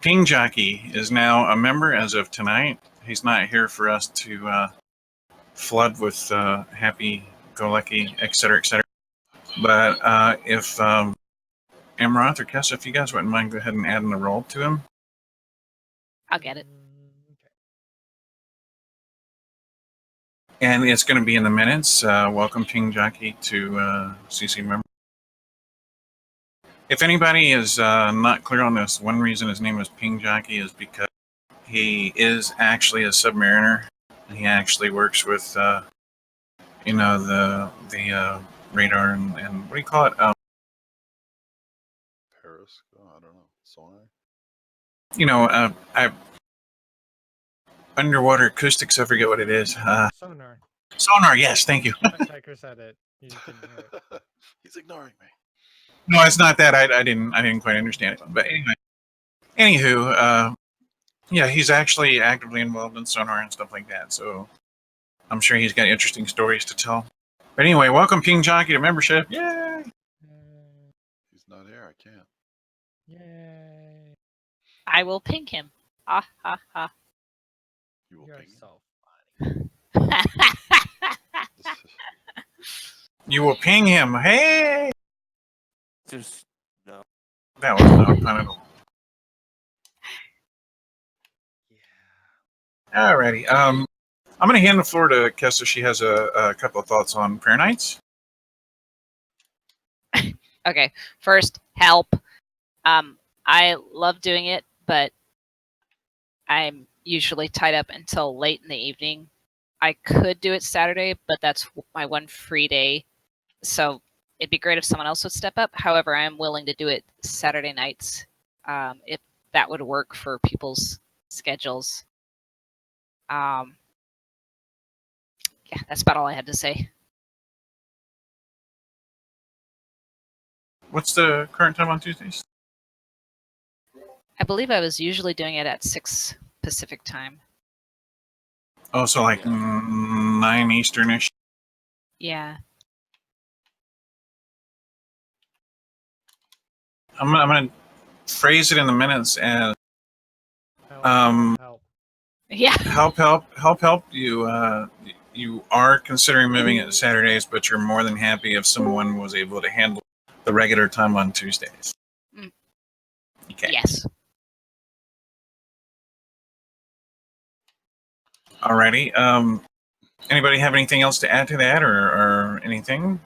Ping Jockey is now a member as of tonight. He's not here for us to flood with happy-go-lucky, etc., etc. But if Amaranth or Kessa, if you guys wouldn't mind, go ahead and add in a role to him. I'll get it. And it's going to be in the minutes. Welcome Ping Jockey to CC member. If anybody is not clear on this, one reason his name is Ping Jockey is because he is actually a submariner. He actually works with, the radar and what do you call it? Paris? Oh, I don't know. Sonar? Underwater acoustics. I forget what it is. Sonar. Sonar. Yes, thank you. Tyker said it. You just didn't hear it. He's ignoring me. No, it's not that. I didn't quite understand it. But anywho, yeah, he's actually actively involved in sonar and stuff like that. So I'm sure he's got interesting stories to tell. But anyway, welcome Ping Jockey to membership. Yay! He's not here. I can't. Yay! I will ping him. Ha ha ha. You will You're ping him. so funny. You will ping him. Hey! Just no. That was not a pun at all. Yeah. Alrighty. I'm going to hand the floor to Kessa. She has a couple of thoughts on Prayer Nights. Okay, first, help. I love doing it, but I'm usually tied up until late in the evening. I could do it Saturday, but that's my one free day. So it'd be great if someone else would step up. However, I am willing to do it Saturday nights if that would work for people's schedules. Yeah, that's about all I had to say. What's the current time on Tuesdays? I believe I was usually doing it at 6 Pacific time. Oh, so like 9 Easternish. Yeah. I'm gonna phrase it in the minutes as Help. Yeah. help. You are considering moving it to Saturdays, but you're more than happy if someone was able to handle the regular time on Tuesdays. Mm. Okay. Yes. Alrighty. Anybody have anything else to add to that, or anything?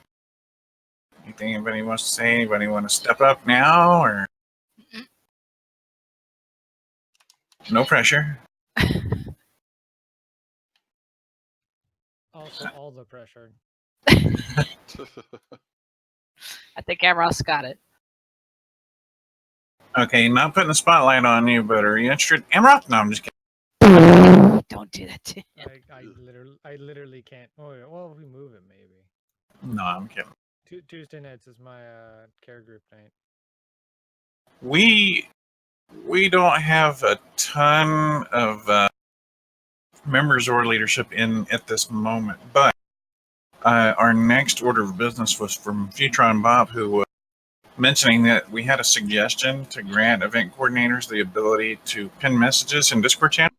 Anything anybody wants to say? Anybody want to step up now, or no pressure? Also, all the pressure. I think Amros got it. Okay, not putting the spotlight on you, but are you interested? Amroth? No, I'm just kidding. Don't do that to him. I literally can't. Oh, yeah, well, if we move it, maybe. No, I'm kidding. Tuesday nights is my care group night. We don't have a ton of members or leadership in at this moment, but our next order of business was from Futron Bob, who was mentioning that we had a suggestion to grant event coordinators the ability to pin messages in Discord channel,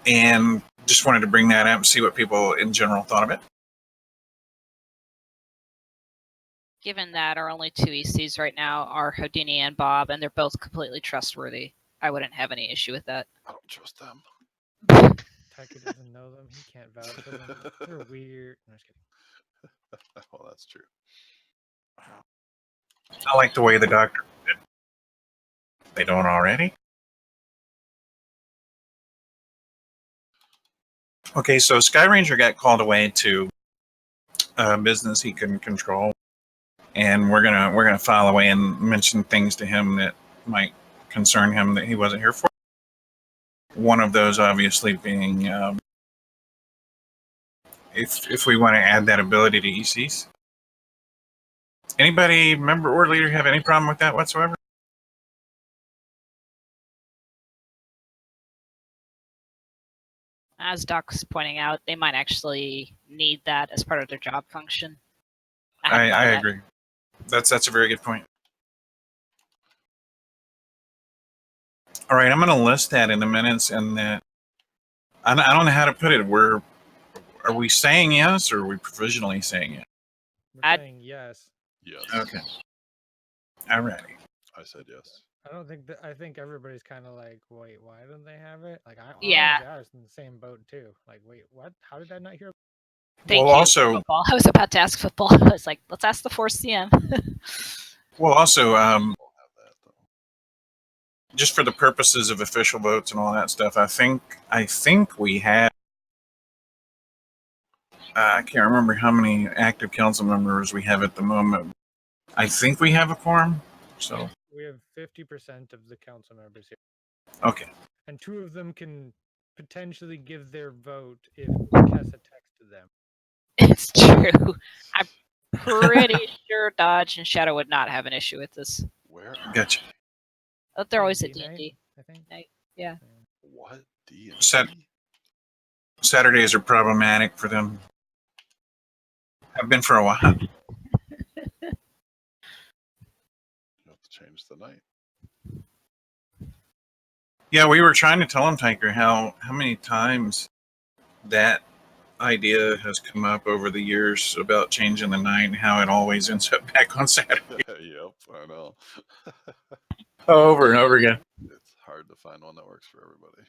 and just wanted to bring that up and see what people in general thought of it. Given that our only 2 ECs right now are Houdini and Bob, and they're both completely trustworthy, I wouldn't have any issue with that. I don't trust them. Tyker doesn't know them. He can't vouch for them. They're weird. No, I'm just kidding. Well, that's true. I like the way the doctor did. They don't already. Okay, so Sky Ranger got called away to a business he couldn't control, and we're gonna file away and mention things to him that might concern him that he wasn't here for. One of those, obviously, being if we want to add that ability to ECs. Anybody, member or leader, have any problem with that whatsoever? As Doc's pointing out, they might actually need that as part of their job function. I agree. That's a very good point. All right, I'm going to list that in the minutes, and that I don't know how to put it. Are we saying yes, or are we provisionally saying yes? We're I'd- saying yes. Yes. Okay. All righty. I said yes. I don't think that. I think everybody's kind of like, wait, why don't they have it? Like, Yeah. honestly, I was in the same boat too. Like, wait, what? How did I not hear? Thank Well, you, also- football. I was about to ask football. I was like, let's ask the 4CM. Well, also, We'll have that though. just for the purposes of official votes and all that stuff, I think we have. I can't remember how many active council members we have at the moment. I think we have a quorum. So We have 50% of the council members here, okay. and 2 of them can potentially give their vote if Kessa texted them. It's true. I'm pretty sure Dodge and Shadow would not have an issue with this. Where are Gotcha. they? Oh, they're always at D night, D&D. I think. Yeah. What? D Set- and D? Saturdays are problematic for them. Have been for a while. You have to change the night. Yeah, we were trying to tell him, Tiger, how many times that idea has come up over the years about changing the night and how it always ends up back on Saturday Yep, I know. over and over again. It's hard to find one that works for everybody.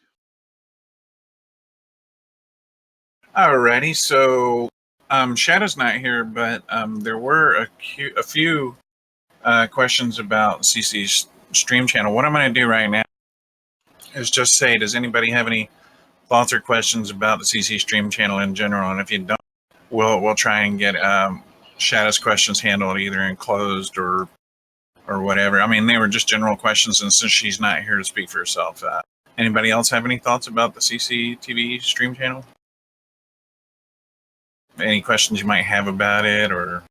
Alrighty, so Shadow's not here, but there were a few questions about CC's stream channel. What I'm going to do right now is just say, does anybody have any thoughts or questions about the CC stream channel in general? And if you don't, we'll try and get Shadow's questions handled either in closed or whatever. I mean, they were just general questions, and since she's not here to speak for herself, anybody else have any thoughts about the CCTV stream channel? Any questions you might have about it, or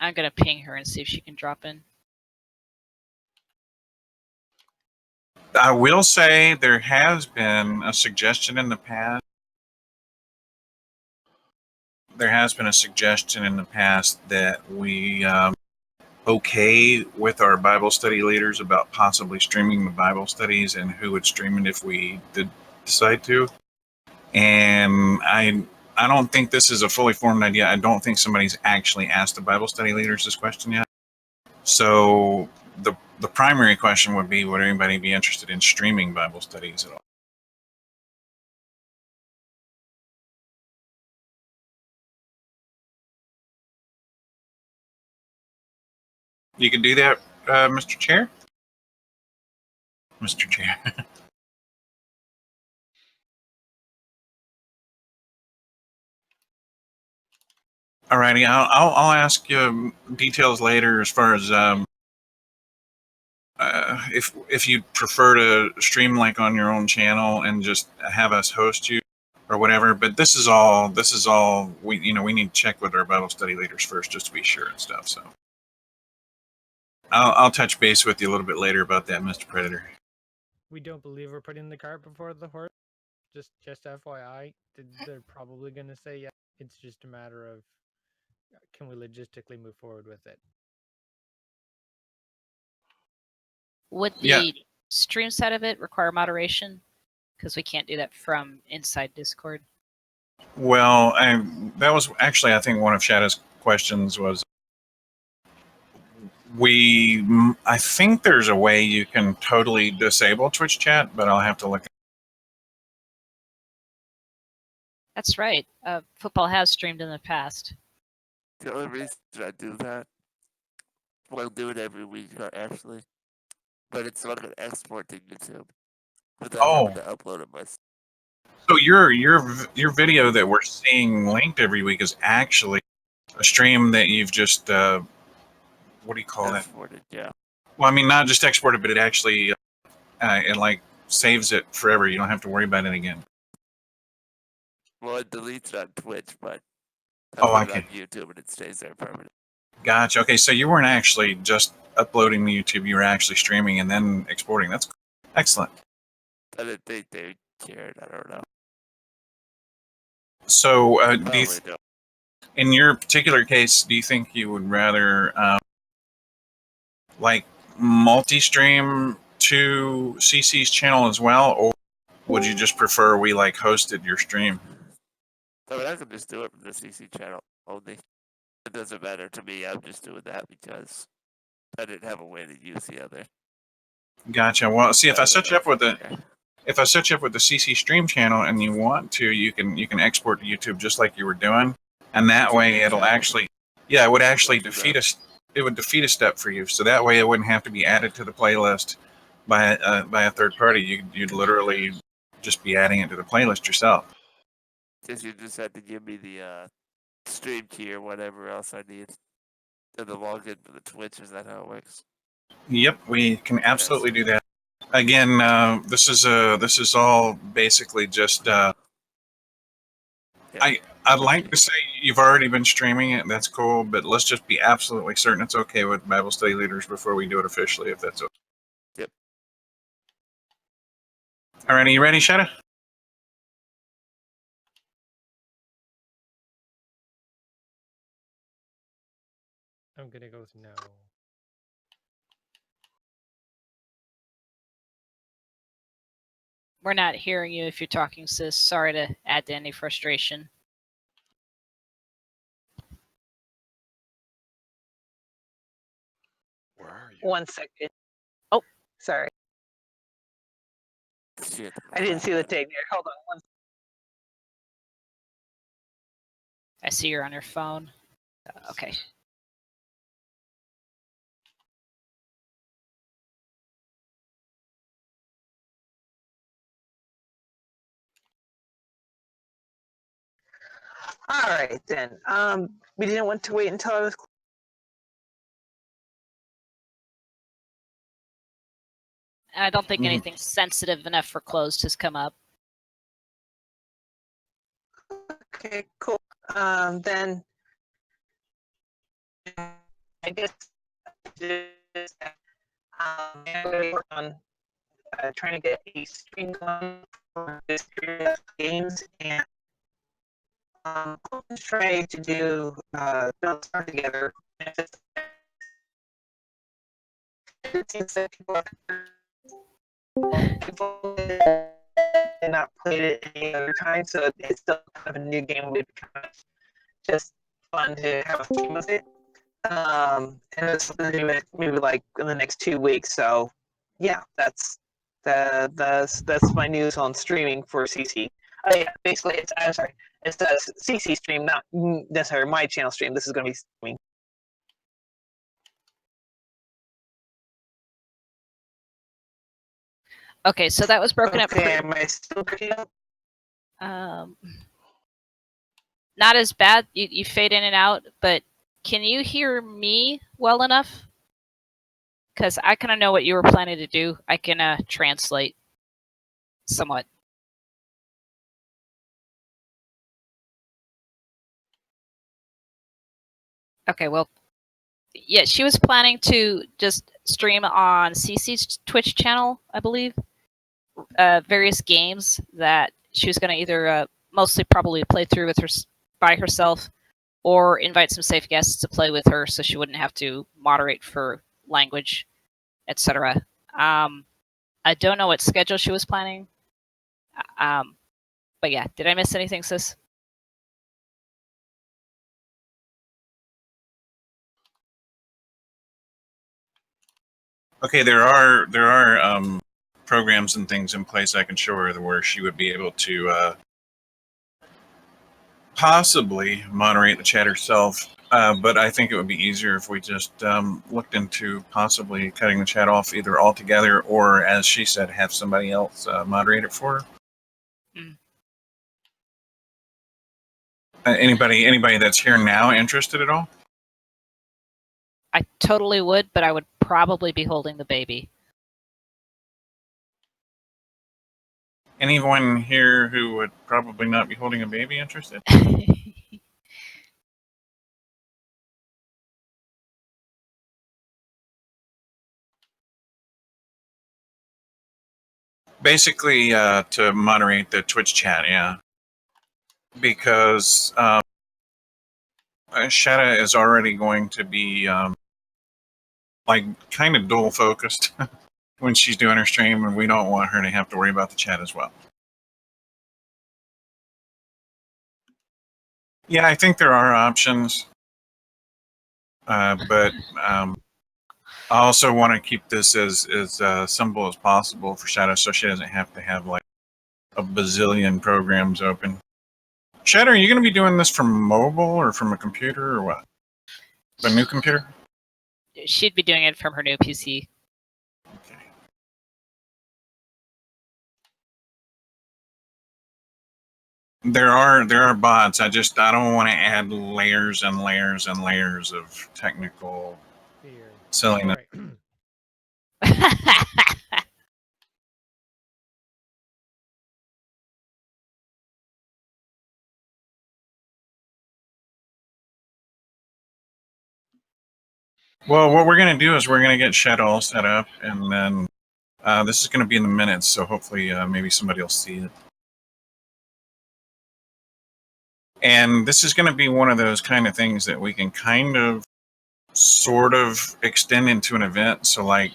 I'm going to ping her and see if she can drop in. I will say there has been a suggestion in the past. There has been a suggestion in the past that we okay with our Bible study leaders about possibly streaming the Bible studies and who would stream it if we did decide to. And I don't think this is a fully formed idea. I don't think somebody's actually asked the Bible study leaders this question yet. So the primary question would be, would anybody be interested in streaming Bible studies at all? You can do that, Mr. Chair? Mr. Chair. Alrighty, I'll ask you details later as far as if you prefer to stream like on your own channel and just have us host you or whatever. But this is all we need to check with our Bible study leaders first just to be sure and stuff. So I'll touch base with you a little bit later about that, Mr. Predator. We don't believe we're putting the cart before the horse. Just FYI, they're probably going to say yeah. It's just a matter of can we logistically move forward with it. Would the Yeah. stream side of it require moderation? Because we can't do that from inside Discord. Well, that was actually, I think, one of Shadow's questions was I think there's a way you can totally disable Twitch chat, but I'll have to look. That's right. Football has streamed in the past. The only reason I do that, well, I do it every week, actually, but it's not an export to YouTube without having to upload it myself. So your video that we're seeing linked every week is actually a stream that you've just what do you call that? Exported, yeah. Well, I mean, not just exported, but it actually it like saves it forever. You don't have to worry about it again. Well, it deletes it on Twitch, but I put it on can. YouTube and it stays there permanently. Gotcha. Okay, so you weren't actually just uploading to YouTube; you were actually streaming and then exporting. That's excellent. I didn't think they cared. I don't know. So, Probably don't. in your particular case, do you think you would rather like multi-stream to CC's channel as well, or would you just prefer we like hosted your stream? I mean, I can just do it from the CC channel only. It doesn't matter to me. I'm just doing that because I didn't have a way to use the other. Gotcha. Well, see, if I set you up with the Yeah. if I set you up with the CC stream channel and you want to, you can export to YouTube just like you were doing, and that way it'll actually, yeah, it would actually defeat us. It would defeat a step for you, so that way it wouldn't have to be added to the playlist by a third party. You'd literally just be adding it to the playlist yourself. Because you just had to give me the stream key or whatever else I need. And the login for the Twitch, is that how it works? Yep, we can absolutely do that. Again, this is all basically just. I'd like to say you've already been streaming it. That's cool, but let's just be absolutely certain it's okay with Bible study leaders before we do it officially, if that's okay. Yep. All right, are you ready, Shadow? I'm gonna go with no. We're not hearing you if you're talking, sis. Sorry to add to any frustration. Where are you? 1 second. Oh. Sorry. Shit. I didn't see the tag there. Hold on. I see you're on your phone. Okay. All right then. We didn't want to wait until I was. I don't think Mhm. anything sensitive enough for closed has come up. Okay, cool. Then I guess I'm gonna work on trying to get a stream going for this games, and I'm trying to do build stuff together. It seems that people have not played it any other time, so it's still kind of a new game. Would kind of just fun to have a game with it. And it's something to do maybe like in the next 2 weeks. So yeah, that's my news on streaming for CC. Yeah, basically, it's the CC stream, not necessarily my channel stream. This is going to be streaming. Okay, so that was broken up. Okay, am I still breaking up? Not as bad. You fade in and out, but can you hear me well enough? Because I kind of know what you were planning to do. I can translate somewhat. Okay, well, yeah, she was planning to just stream on CC's Twitch channel, I believe, various games that she was going to either mostly probably play through with her by herself, or invite some safe guests to play with her, so she wouldn't have to moderate for language, etc. I don't know what schedule she was planning, but yeah, did I miss anything, sis? Okay, there are programs and things in place I can show her where she would be able to possibly moderate the chat herself. But I think it would be easier if we just looked into possibly cutting the chat off either altogether or, as she said, have somebody else moderate it for her. Mm. Anybody that's here now interested at all? I totally would, but I would probably be holding the baby. Anyone here who would probably not be holding a baby interested? Basically, to moderate the Twitch chat, yeah. Because Shada is already going to be like kind of dual focused. when she's doing her stream, and we don't want her to have to worry about the chat as well. Yeah, I think there are options, but I also want to keep this as simple as possible for Shadow, so she doesn't have to have like a bazillion programs open. Shadow, are you going to be doing this from mobile or from a computer or what? A new computer? She'd be doing it from her new PC. Okay. There are bots. I don't want to add layers and layers and layers of technical Fear. silliness. Right. Well, what we're going to do is we're going to get Shadow all set up, and then this is going to be in the minutes, so hopefully maybe somebody will see it. And this is going to be one of those kind of things that we can kind of sort of extend into an event. So like,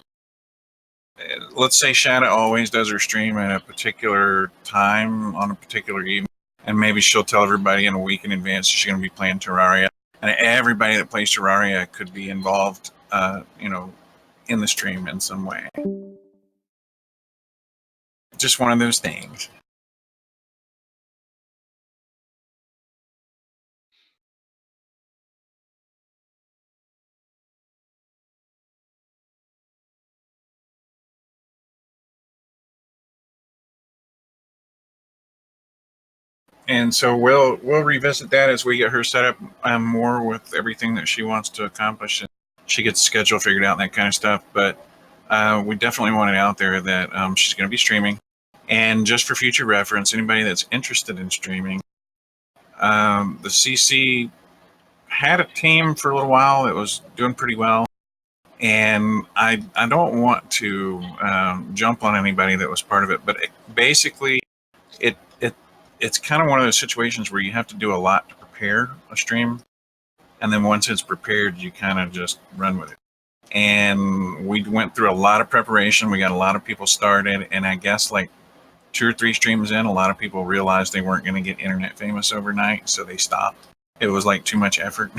let's say Shadow always does her stream at a particular time on a particular evening, and maybe she'll tell everybody in a week in advance she's going to be playing Terraria, and everybody that plays Terraria could be involved, in the stream in some way. Just one of those things. And so we'll revisit that as we get her set up more with everything that she wants to accomplish, and she gets the schedule figured out and that kind of stuff. But we definitely want it out there that she's going to be streaming. And just for future reference, anybody that's interested in streaming, the CC had a team for a little while that was doing pretty well. And I don't want to jump on anybody that was part of it, but basically it's kind of one of those situations where you have to do a lot to prepare a stream, and then once it's prepared, you kind of just run with it. And we went through a lot of preparation. We got a lot of people started, and I guess like 2 or 3 streams in, a lot of people realized they weren't going to get internet famous overnight, so they stopped. It was like too much effort.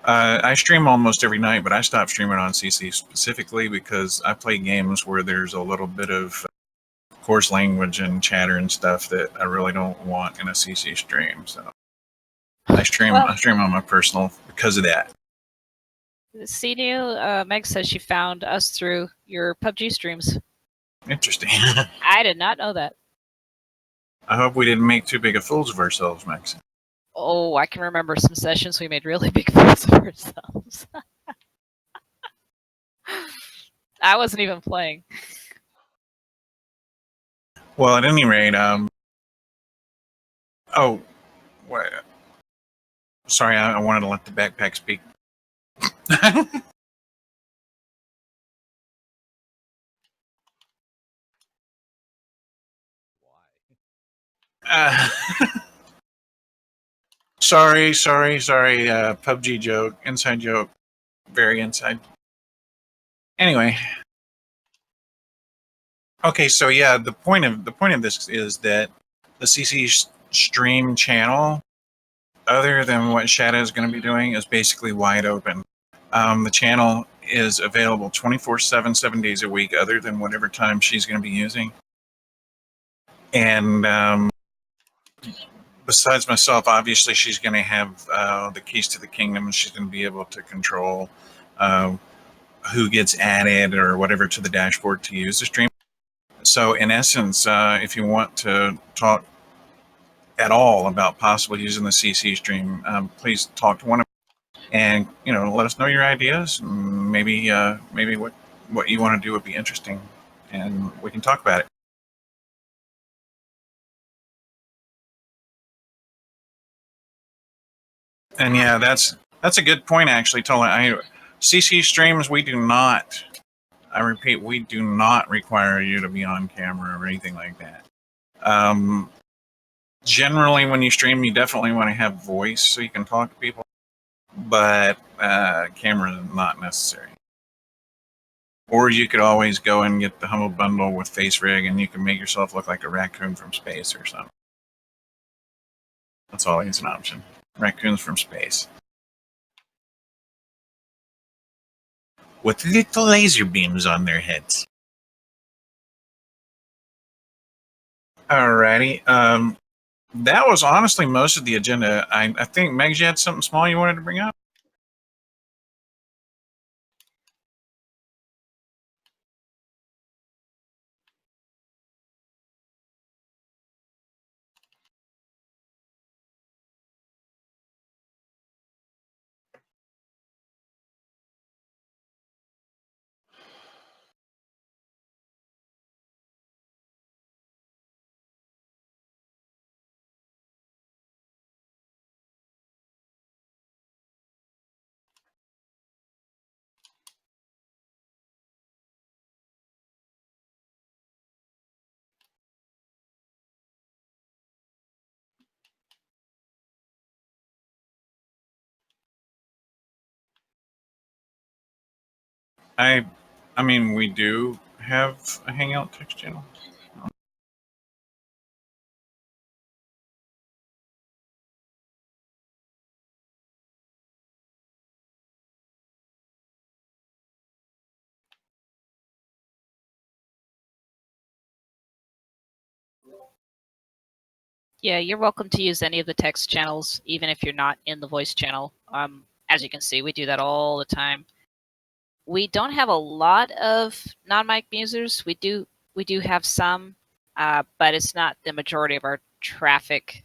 I stream almost every night, but I stopped streaming on CC specifically because I play games where there's a little bit of coarse language and chatter and stuff that I really don't want in a CC stream. So I stream on my personal because of that. CNU, Meg says she found us through your PUBG streams. Interesting. I did not know that. I hope we didn't make too big of fools of ourselves, Max. Oh, I can remember some sessions we made really big fools of ourselves. I wasn't even playing. Well, at any rate, sorry, I wanted to let the backpack speak. Sorry. PUBG joke, inside joke, very inside. Anyway, okay, so yeah, the point of this is that the CC stream channel, other than what Shadow is going to be doing, is basically wide open. The channel is available 24/7, 7 days a week, other than whatever time she's going to be using. And besides myself, obviously, she's going to have the keys to the kingdom, and she's going to be able to control who gets added or whatever to the dashboard to use the stream. So, in essence, if you want to talk at all about possibly using the CC stream, please talk to one of them, and let us know your ideas. Maybe what you want to do would be interesting, and we can talk about it. And yeah, that's a good point, actually, Tola. CC streams, we do not, I repeat, we do not require you to be on camera or anything like that. Generally, when you stream, you definitely want to have voice so you can talk to people, but camera is not necessary. Or you could always go and get the Humble Bundle with Face Rig, and you can make yourself look like a raccoon from space or something. That's always an option. Raccoons from space. With little laser beams on their heads. Alrighty. That was honestly most of the agenda. I think, Megs, you had something small you wanted to bring up? I mean, we do have a Hangout text channel. Yeah, you're welcome to use any of the text channels, even if you're not in the voice channel. As you can see, we do that all the time. We don't have a lot of non-mic users. We do have some, but it's not the majority of our traffic.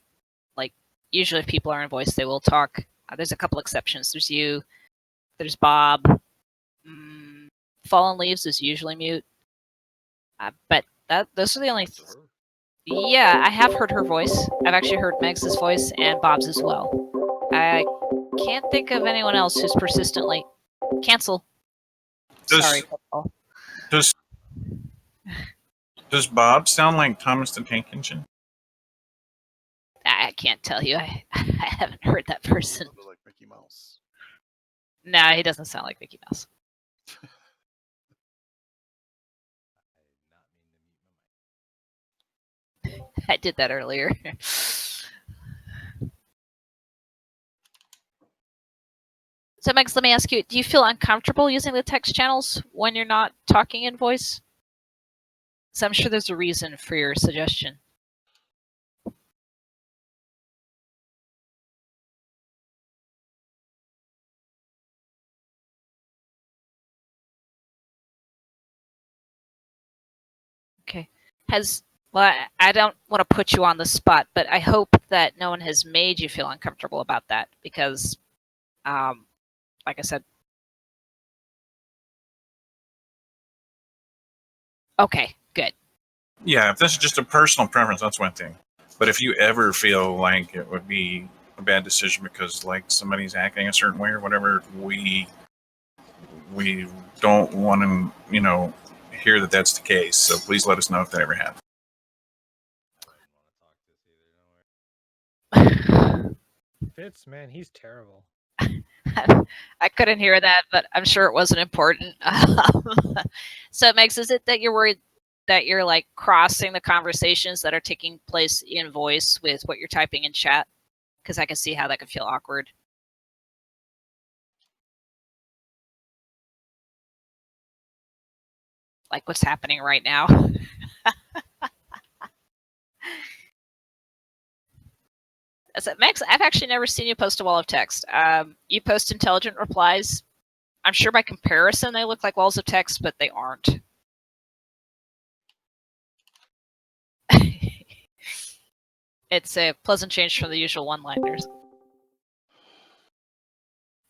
Like, usually if people are in voice, they will talk. There's a couple exceptions. There's you, there's Bob. Fallen Leaves is usually mute. But those are the only... That's her. Yeah, I have heard her voice. I've actually heard Megs' voice and Bob's as well. I can't think of anyone else who's persistently... Cancel. Sorry, Paul. Does Bob sound like Thomas the Tank Engine? I can't tell you. I haven't heard that person. Sounded like Mickey Mouse. No, he doesn't sound like Mickey Mouse. I did that earlier. So, Megs, let me ask you, do you feel uncomfortable using the text channels when you're not talking in voice? So I'm sure there's a reason for your suggestion. Okay. Well, I don't want to put you on the spot, but I hope that no one has made you feel uncomfortable about that because, like I said. Okay, good. Yeah, if this is just a personal preference, that's one thing. But if you ever feel like it would be a bad decision because like somebody's acting a certain way or whatever, we don't want to, hear that that's the case. So please let us know if that ever happens. Fitz, man, he's terrible. I couldn't hear that, but I'm sure it wasn't important. So, Megs, is it that you're worried that you're like crossing the conversations that are taking place in voice with what you're typing in chat? Because I can see how that could feel awkward. Like what's happening right now. So, Megs, I've actually never seen you post a wall of text. You post intelligent replies. I'm sure by comparison they look like walls of text, but they aren't. It's a pleasant change from the usual one-liners.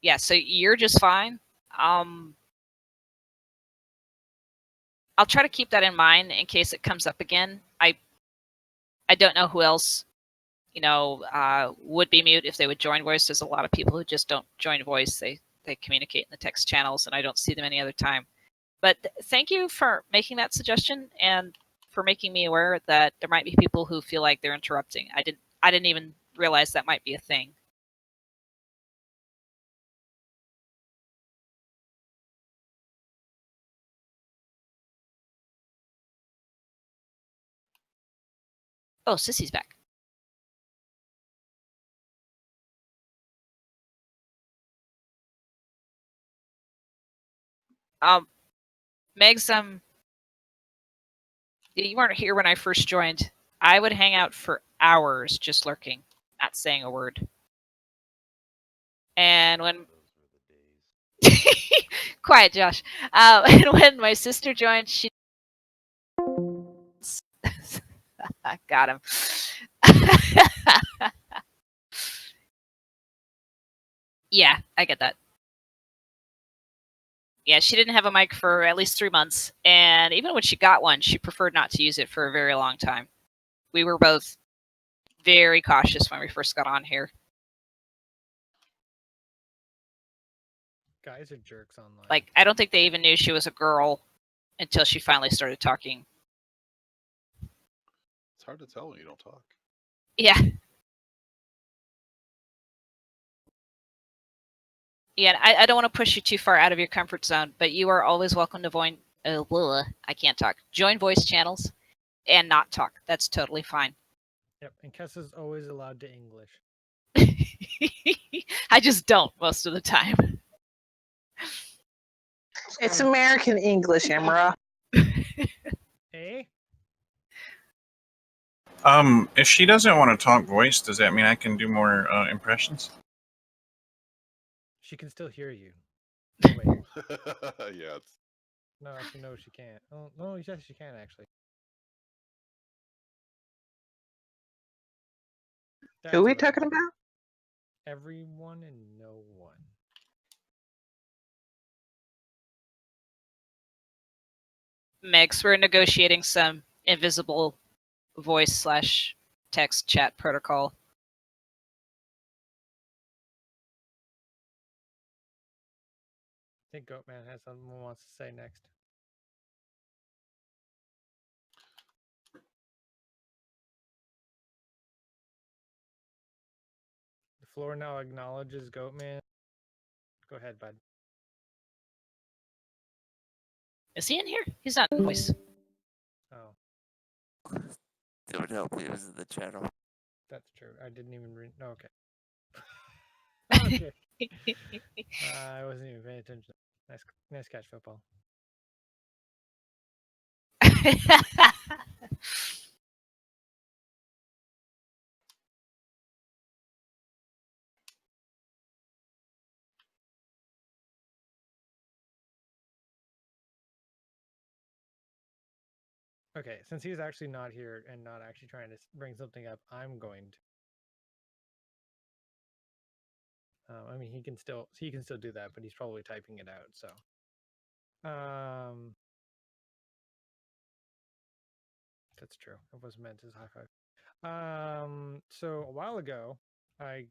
Yeah, so you're just fine. I'll try to keep that in mind in case it comes up again. I don't know who else, would be mute if they would join voice. There's a lot of people who just don't join voice. They communicate in the text channels, and I don't see them any other time. But thank you for making that suggestion and for making me aware that there might be people who feel like they're interrupting. I didn't even realize that might be a thing. Oh, Sissy's back. Megs, you weren't here when I first joined. I would hang out for hours just lurking, not saying a word. And when quiet, Josh. And when my sister joined, she got him. Yeah, I get that. Yeah, she didn't have a mic for at least 3 months, and even when she got one, she preferred not to use it for a very long time. We were both very cautious when we first got on here. Guys are jerks online. Like, I don't think they even knew she was a girl until she finally started talking. It's hard to tell when you don't talk. Yeah. Yeah, I don't want to push you too far out of your comfort zone, but you are always welcome to join. I can't talk. Join voice channels and not talk. That's totally fine. Yep, and Kessa's always allowed to English. I just don't most of the time. It's American English, Emra. Eh? If she doesn't want to talk voice, does that mean I can do more impressions? She can still hear you. Oh, wait. Yeah, it's No, actually, no, she can't. Oh, no, yes, she can, actually. That's Who are we what I talking meant. about? Everyone and no one. Megs, we're negotiating some invisible voice / text chat protocol. I think Goatman has something he wants to say next. The floor now acknowledges Goatman. Go ahead, bud. Is he in here? He's not in voice. Oh, It would help he was in the channel. that's true. I didn't even read. No, okay. Okay. I wasn't even paying attention. Nice catch, football. Okay, since he's actually not here and not actually trying to bring something up, I'm going to. I mean, he can still do that, but he's probably typing it out. So, that's true. It was meant as high five. So a while ago, I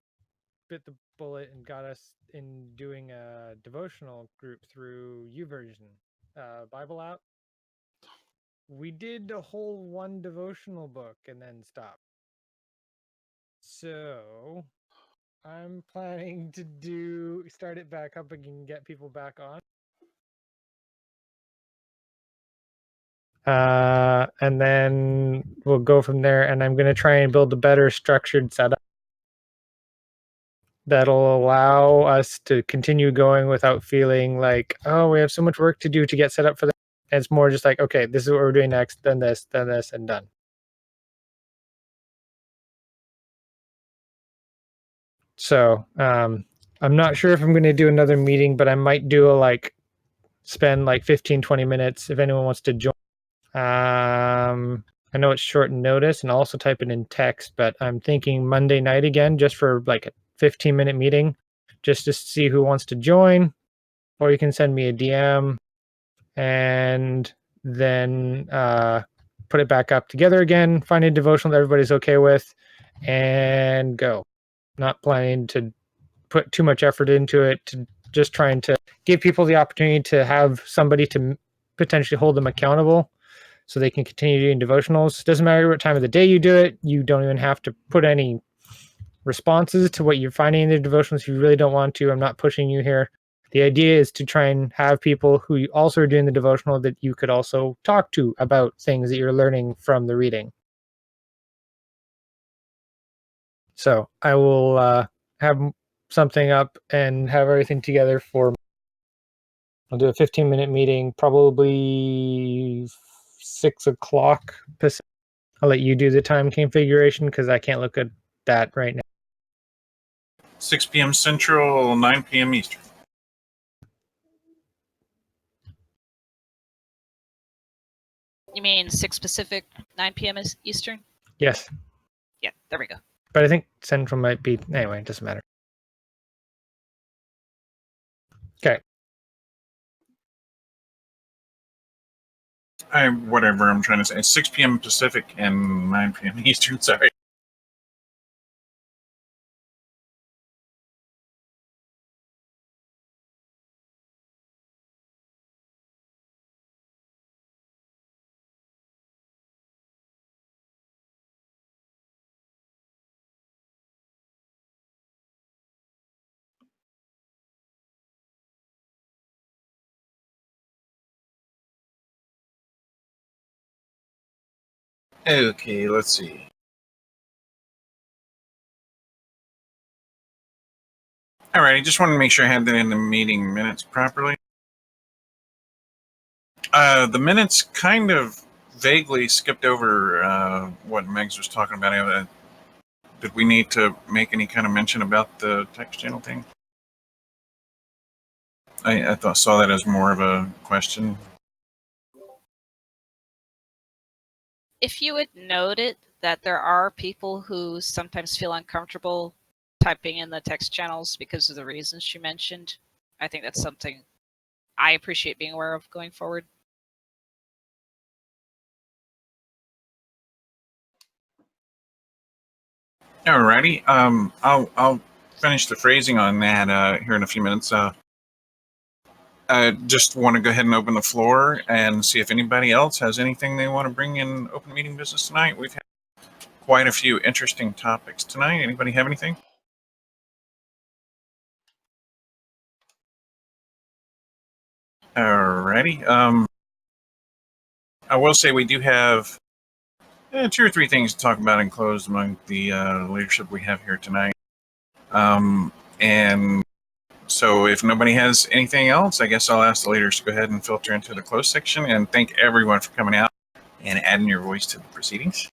bit the bullet and got us in doing a devotional group through YouVersion, Bible app. We did a whole one devotional book and then stopped. So I'm planning to start it back up again, get people back on. And then we'll go from there. And I'm going to try and build a better structured setup that'll allow us to continue going without feeling like, oh, we have so much work to do to get set up for that. And it's more just like, okay, this is what we're doing next, then this, and done. So I'm not sure if I'm going to do another meeting, but I might do spend 15, 20 minutes if anyone wants to join. I know it's short notice and I'll also type it in text, but I'm thinking Monday night again, just for a 15-minute meeting, just to see who wants to join, or you can send me a DM and then put it back up together again, find a devotional that everybody's okay with, and go. Not planning to put too much effort into it, to just trying to give people the opportunity to have somebody to potentially hold them accountable so they can continue doing devotionals. Doesn't matter what time of the day you do it. You don't even have to put any responses to what you're finding in the devotionals if you really don't want to. I'm not pushing you here. The idea is to try and have people who also are doing the devotional that you could also talk to about things that you're learning from the reading. So I will have something up and have everything together for. I'll do a 15-minute meeting, probably 6 o'clock Pacific. I'll let you do the time configuration because I can't look at that right now. 6 p.m. Central, 9 p.m. Eastern. You mean 6 Pacific, 9 p.m. is Eastern? Yes, Yeah, there we go. but I think Central might be anyway. It doesn't matter. Okay. Whatever I'm trying to say. 6 p.m. Pacific and 9 p.m. Eastern. Sorry. Okay, let's see. All right, I just wanted to make sure I had that in the meeting minutes properly. The minutes kind of vaguely skipped over what Megs was talking about. Did we need to make any kind of mention about the text channel thing? I saw that as more of a question. If you would note it, that there are people who sometimes feel uncomfortable typing in the text channels because of the reasons you mentioned, I think that's something I appreciate being aware of going forward. Alrighty. I'll finish the phrasing on that here in a few minutes. I just want to go ahead and open the floor and see if anybody else has anything they want to bring in open meeting business tonight. We've had quite a few interesting topics tonight. Anybody have anything? Alrighty. I will say we do have 2 or 3 things to talk about and close among the leadership we have here tonight. And so if nobody has anything else, I guess I'll ask the leaders to go ahead and filter into the closed section and thank everyone for coming out and adding your voice to the proceedings.